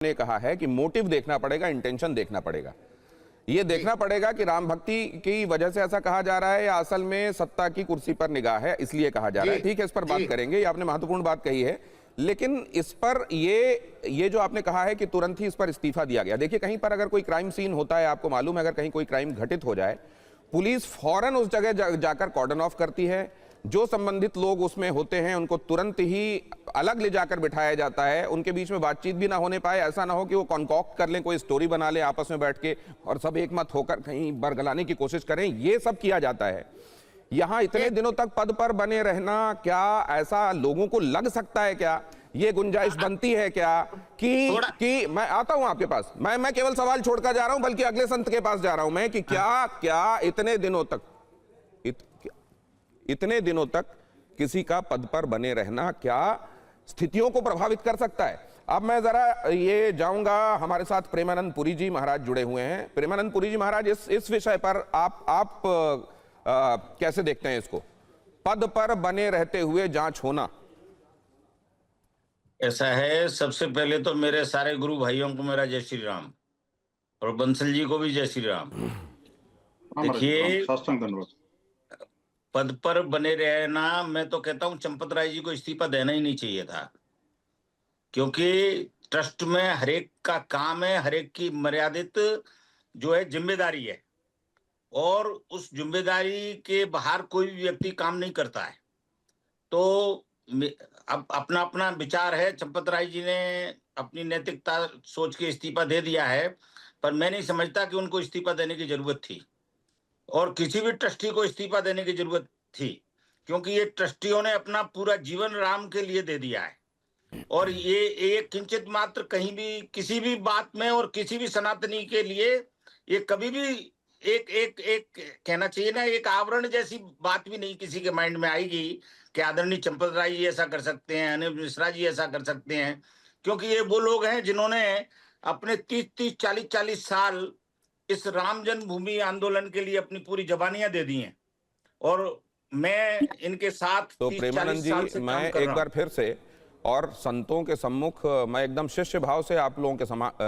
ने कहा है कि मोटिव देखना पड़ेगा, इंटेंशन देखना पड़ेगा। ये देखना पड़ेगा कि राम भक्ति की वजह से ऐसा कहा जा रहा है या असल में सत्ता की कुर्सी पर निगाह है इसलिए कहा जा रहा है। ठीक है, इस पर बात करेंगे, ये आपने महत्वपूर्ण बात कही है। लेकिन इस पर ये जो आपने कहा है कि तुरंत ही इस पर इस्तीफा दिया गया। देखिए, कहीं पर अगर कोई क्राइम सीन होता है, आपको मालूम है, अगर कहीं कोई क्राइम घटित हो जाए, पुलिस फौरन उस जगह जाकर कॉर्डन ऑफ करती है। जो संबंधित लोग उसमें होते हैं उनको तुरंत ही अलग ले जाकर बिठाया जाता है। उनके बीच में बातचीत भी ना होने पाए, ऐसा ना हो कि वो कॉन्कॉक्ट कर लें, कोई स्टोरी बना लें आपस में बैठ के और सब एक मत होकर कहीं बरगलाने की कोशिश करें। ये सब किया जाता है। यहां इतने दिनों तक पद पर बने रहना, क्या ऐसा लोगों को लग सकता है? क्या ये गुंजाइश बनती है क्या कि मैं आता हूं आपके पास, मैं केवल सवाल छोड़कर जा रहा हूं, बल्कि अगले संत के पास जा रहा हूं मैं, कि क्या इतने दिनों तक किसी का पद पर बने रहना क्या स्थितियों को प्रभावित कर सकता है? अब मैं जरा ये जाऊंगा, हमारे साथ प्रेमानंद पुरी जी महाराज जुड़े हुए हैं। प्रेमानंद पुरी जी महाराज, इस विषय पर आप कैसे देखते हैं इसको, पद पर बने रहते हुए जांच होना? ऐसा है, सबसे पहले तो मेरे सारे गुरु भाइयों को मेरा जय श्री राम, और बंसल जी को भी जय श्री राम। देखिए, पद पर बने रहना, मैं तो कहता हूं चंपत राय जी को इस्तीफा देना ही नहीं चाहिए था, क्योंकि ट्रस्ट में हरेक का काम है, हरेक की मर्यादित जो है जिम्मेदारी है, और उस जिम्मेदारी के बाहर कोई भी व्यक्ति काम नहीं करता है। तो अब अपना अपना विचार है। चंपत राय जी ने अपनी नैतिकता सोच के इस्तीफा दे दिया है, पर मैं नहीं समझता कि उनको इस्तीफा देने की जरूरत थी, और किसी भी ट्रस्टी को इस्तीफा देने की जरूरत थी, क्योंकि ये ट्रस्टियों ने अपना पूरा जीवन राम के लिए दे दिया है। और ये एक किंचित मात्र कहीं भी किसी भी बात में और किसी भी सनातनी के लिए ये कभी भी एक एक एक कहना चाहिए ना, एक आवरण जैसी बात भी नहीं किसी के माइंड में आएगी कि आदरणीय चंपत राय जी ऐसा कर सकते हैं, अनिल मिश्रा जी ऐसा कर सकते हैं, क्योंकि ये वो लोग हैं जिन्होंने अपने 30-30, 40-40 साल इस राम जन्मभूमि आंदोलन के लिए अपनी पूरी जबानियां दे दी हैं, और मैं इनके साथ तो 30-40 साल से मैं काम कर एक रहा बार फिर से और संतों के सम्मुख मैं एकदम शिष्य भाव से आप लोगों के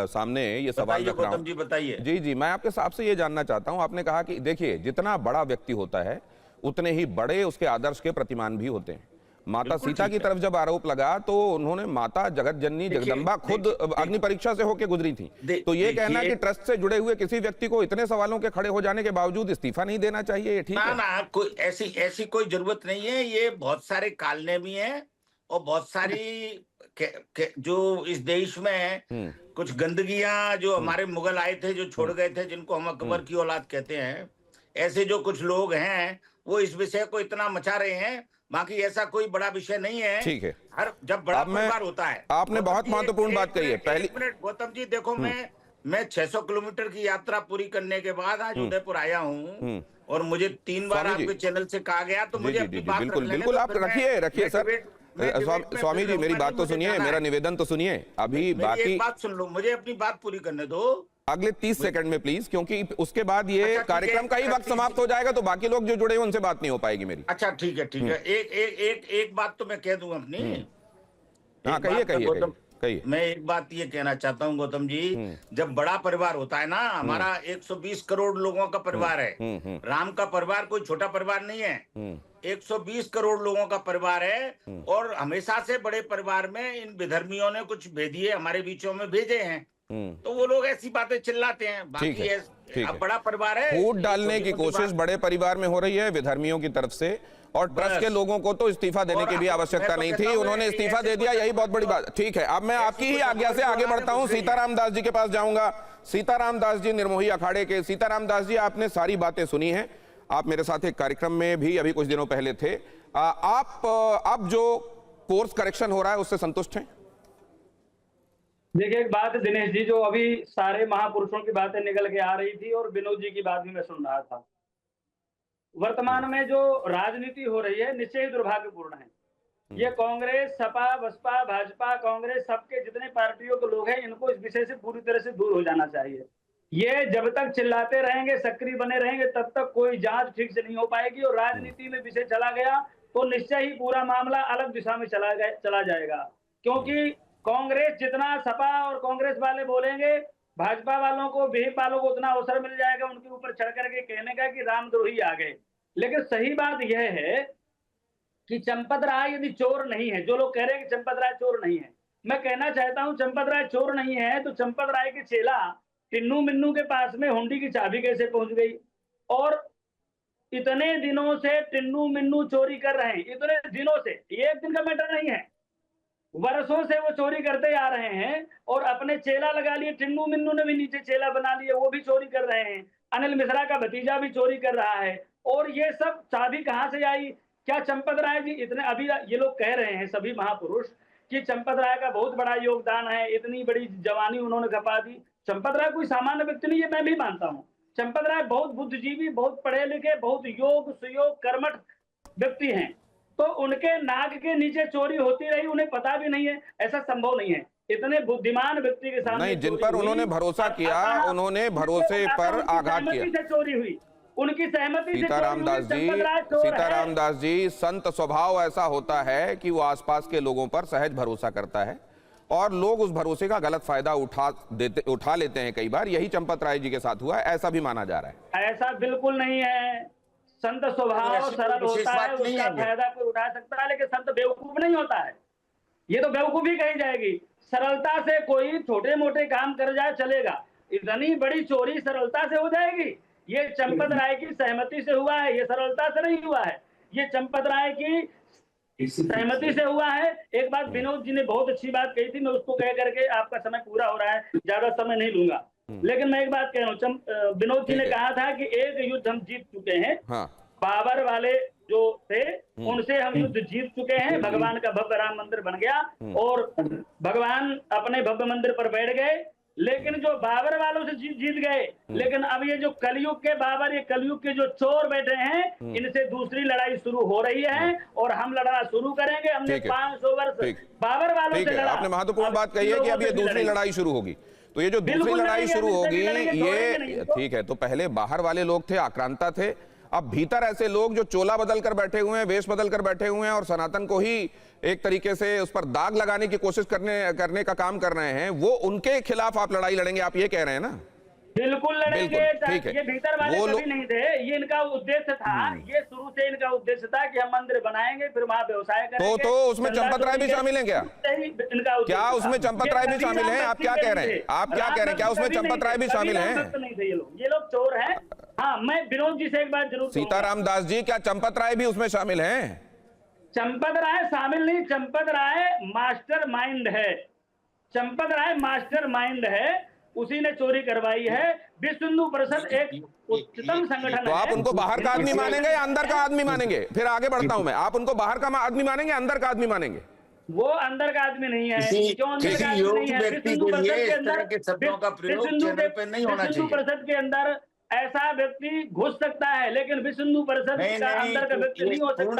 सामने ये सवाल रख रहा हूं। जी बताइए। जी, मैं आपके साहब से ये जानना चाहता हूं। आपने कहा कि देखिए, जितना बड़ा व्यक्ति होता है उतने ही बड़े उसके आदर्श के प्रतिमान भी होते हैं। माता सीता की तरफ जब आरोप लगा तो उन्होंने माता जगत जननी जगदम्बा खुद अग्नि परीक्षा से होकर गुजरी थी। तो ये कहना कि ट्रस्ट से जुड़े हुए किसी व्यक्ति को इतने सवालों के खड़े हो जाने के बावजूद इस्तीफा नहीं देना चाहिए, ये ठीक है? ना, कोई ऐसी कोई जरूरत नहीं है। ये बहुत सारे कालने भी हैं, और बहुत सारी जो इस देश में कुछ गंदगियां जो हमारे मुगल आए थे, जो छोड़ गए थे, जिनको हम अकबर की औलाद कहते हैं, ऐसे जो कुछ लोग हैं वो इस विषय को इतना मचा रहे हैं। बाकी ऐसा कोई बड़ा विषय नहीं है। ठीक है, हर जब बड़ा परिवार होता है। आपने बहुत महत्वपूर्ण बात कही है। पहली मिनट गौतम जी, देखो, मैं 600 किलोमीटर की यात्रा पूरी करने के बाद आज उदयपुर आया हूँ, और मुझे 3 बार आपके चैनल से कहा गया, तो मुझे अपनी बात बिल्कुल आप रखिए सर। स्वामी जी, मेरी बात तो सुनिए, मेरा निवेदन तो सुनिए। अभी बाकी बात सुन लो, मुझे अपनी बात पूरी करने दो अगले 30 सेकंड में प्लीज, क्योंकि उसके बाद ये कार्यक्रम का ही वक्त समाप्त हो जाएगा, तो बाकी लोग जो जुड़े हैं उनसे बात नहीं हो पाएगी मेरी। अच्छा, ठीक है। एक बात तो मैं कह दूं अपनी। हाँ, कहिए। मैं एक बात ये कहना चाहता हूँ गौतम जी, जब बड़ा परिवार होता है ना, हमारा 120 करोड़ लोगों का परिवार है। राम का परिवार कोई छोटा परिवार नहीं है, 120 करोड़ लोगों का परिवार है, और हमेशा से बड़े परिवार में इन विधर्मियों ने कुछ भेदिए हमारे बीचों में भेजे हैं, तो वो लोग ऐसी बातें चिल्लाते हैं। बाकी अब बड़ा परिवार है, फूट डालने की कोशिश बड़े परिवार में हो रही है विधर्मियों की तरफ से, और ट्रस्ट के लोगों को तो इस्तीफा देने की भी आवश्यकता नहीं थी, उन्होंने इस्तीफा दे दिया, यही बहुत बड़ी बात। ठीक है, अब मैं आपकी ही आज्ञा से आगे बढ़ता हूं, सीताराम दास जी के पास जाऊंगा। सीताराम दास जी, निर्मोही अखाड़े के। सीताराम दास जी, आपने सारी बातें सुनी हैं, आप मेरे साथ एक कार्यक्रम में भी अभी कुछ दिनों पहले थे। आप अब जो कोर्स करेक्शन हो रहा है उससे संतुष्ट हैं? देखिए, एक बात दिनेश जी, जो अभी सारे महापुरुषों की बातें निकल के आ रही थी, और विनोद जी की बात भी मैं सुन रहा था। वर्तमान में जो राजनीति हो रही है निश्चय ही दुर्भाग्यपूर्ण है। ये कांग्रेस, सपा, बसपा, भाजपा, कांग्रेस, सबके जितने पार्टियों के लोग हैं, इनको इस विषय से पूरी तरह से दूर हो जाना चाहिए। ये जब तक चिल्लाते रहेंगे, सक्रिय बने रहेंगे, तब तक कोई जांच ठीक से नहीं हो पाएगी, और राजनीति में विषय चला गया तो निश्चय ही पूरा मामला अलग दिशा में चला जाएगा। क्योंकि कांग्रेस जितना सपा और कांग्रेस वाले बोलेंगे, भाजपा वालों को, विहिप वालों को उतना अवसर मिल जाएगा उनके ऊपर चढ़ करके कहने का कि रामद्रोही आ गए। लेकिन सही बात यह है कि चंपत राय यदि चोर नहीं है, जो लोग कह रहे हैं कि चंपत राय चोर नहीं है, मैं कहना चाहता हूं चंपत राय चोर नहीं है तो चंपत राय के चेला टिन्नू मिन्नू के पास में हुंडी की चाबी कैसे पहुंच गई? और इतने दिनों से टिन्नू मिन्नू चोरी कर रहे हैं, इतने दिनों से, एक दिन का मैटर नहीं है, वर्षों से वो चोरी करते आ रहे हैं और अपने चेला लगा लिए। टिन्नू मिन्नू ने भी नीचे चेला बना लिए, वो भी चोरी कर रहे हैं। अनिल मिश्रा का भतीजा भी चोरी कर रहा है। और ये सब चाबी कहां से आई? क्या चंपत राय जी इतने, अभी ये लोग कह रहे हैं सभी महापुरुष कि चंपत राय का बहुत बड़ा योगदान है, इतनी बड़ी जवानी उन्होंने खपा दी। चंपत राय कोई सामान्य व्यक्ति नहीं है, मैं भी मानता हूं। चंपत राय बहुत बुद्धिजीवी, बहुत पढ़े लिखे, बहुत योग सुयोग कर्मठ व्यक्ति हैं। तो उनके नाक के नीचे चोरी होती रही, उन्हें पता भी नहीं है, ऐसा संभव नहीं है। इतने बुद्धिमान व्यक्ति के सामने नहीं, जिन पर उन्होंने भरोसा किया, उन्होंने भरोसे पर आघात किया। चोरी हुई, उनकी सहमति से सीताराम दास जी, सीताराम दास जी, संत स्वभाव ऐसा होता है कि वो आसपास के लोगों पर सहज भरोसा करता है और लोग उस भरोसे का गलत फायदा उठा लेते हैं कई बार। यही चंपत राय जी के साथ हुआ है, ऐसा भी माना जा रहा है। ऐसा बिल्कुल नहीं है। संत स्वभाव सरल होता है, उसका फायदा कोई उठा सकता है, लेकिन संत बेवकूफ नहीं होता है। ये तो बेवकूफी कही जाएगी। सरलता से कोई छोटे मोटे काम कर जाए चलेगा, इतनी बड़ी चोरी सरलता से हो जाएगी? ये चंपत राय की सहमति से हुआ है, ये सरलता से नहीं हुआ है, ये चंपत राय की सहमति से हुआ है। एक बात विनोद जी ने बहुत अच्छी बात कही थी, मैं उसको कह करके, आपका समय पूरा हो रहा है, ज्यादा समय नहीं लूंगा, लेकिन मैं एक बात कह रहा हूँ। विनोद जी ने कहा था कि एक युद्ध हम जीत चुके हैं। हाँ। बाबर वाले जो थे उनसे हम युद्ध जीत चुके हैं, भगवान का भव्य राम मंदिर बन गया और भगवान अपने भव्य मंदिर पर बैठ गए। लेकिन जो बाबर वालों से जीत गए, लेकिन अब ये जो कलयुग के बाबर, ये कलयुग के जो चोर बैठे हैं, इनसे दूसरी लड़ाई शुरू हो रही है और हम लड़ना शुरू करेंगे। हमने 500 वर्ष बाबर वालों से लड़ा। आपने महत्वपूर्ण बात कही है कि अब ये दूसरी लड़ाई शुरू होगी। तो ये जो दूसरी लड़ाई शुरू होगी, ये ठीक है। तो पहले बाहर वाले लोग थे, आक्रांता थे, अब भीतर ऐसे लोग जो चोला बदल कर बैठे हुए हैं, वेश बदल कर बैठे हुए हैं और सनातन को ही एक तरीके से उस पर दाग लगाने की कोशिश करने का काम कर रहे हैं, वो उनके खिलाफ आप लड़ाई लड़ेंगे, आप ये कह रहे हैं ना? बिल्कुल लड़ेंगे। ठीक है। ये भीतर वाले कभी नहीं थे, ये इनका उद्देश्य था, ये शुरू से इनका उद्देश्य था कि हम मंदिर बनाएंगे, फिर वहां व्यवसाय करेंगे। तो उसमें चंपत राय भी शामिल है क्या? क्या उसमें चंपत राय भी शामिल है? आप क्या कह रहे हैं? आप क्या कह रहे हैं? क्या उसमें चंपत राय भी शामिल है? नहीं थे ये लोग चोर हैं। हाँ, मैं विनोद जी से एक बात जरूर, सीताराम दास जी, क्या चंपत राय भी उसमें शामिल हैं? चंपत राय शामिल नहीं, चंपत राय मास्टरमाइंड है। चंपत राय मास्टरमाइंड है, उसी ने चोरी करवाई है। विश्व हिंदू परिषद एक उच्चतम संगठन है। तो आप उनको बाहर का आदमी मानेंगे या अंदर का आदमी मानेंगे? फिर आगे बढ़ता हूं मैं। आप उनको बाहर का आदमी मानेंगे, अंदर का आदमी मानेंगे? वो अंदर का आदमी नहीं है। क्यों अंदर का आदमी नहीं है? विश्व हिंदू परिषद के अंदर ऐसा व्यक्ति घुस सकता है, लेकिन विश्व हिंदू परिषद का अंदर का व्यक्ति नहीं हो सकता है।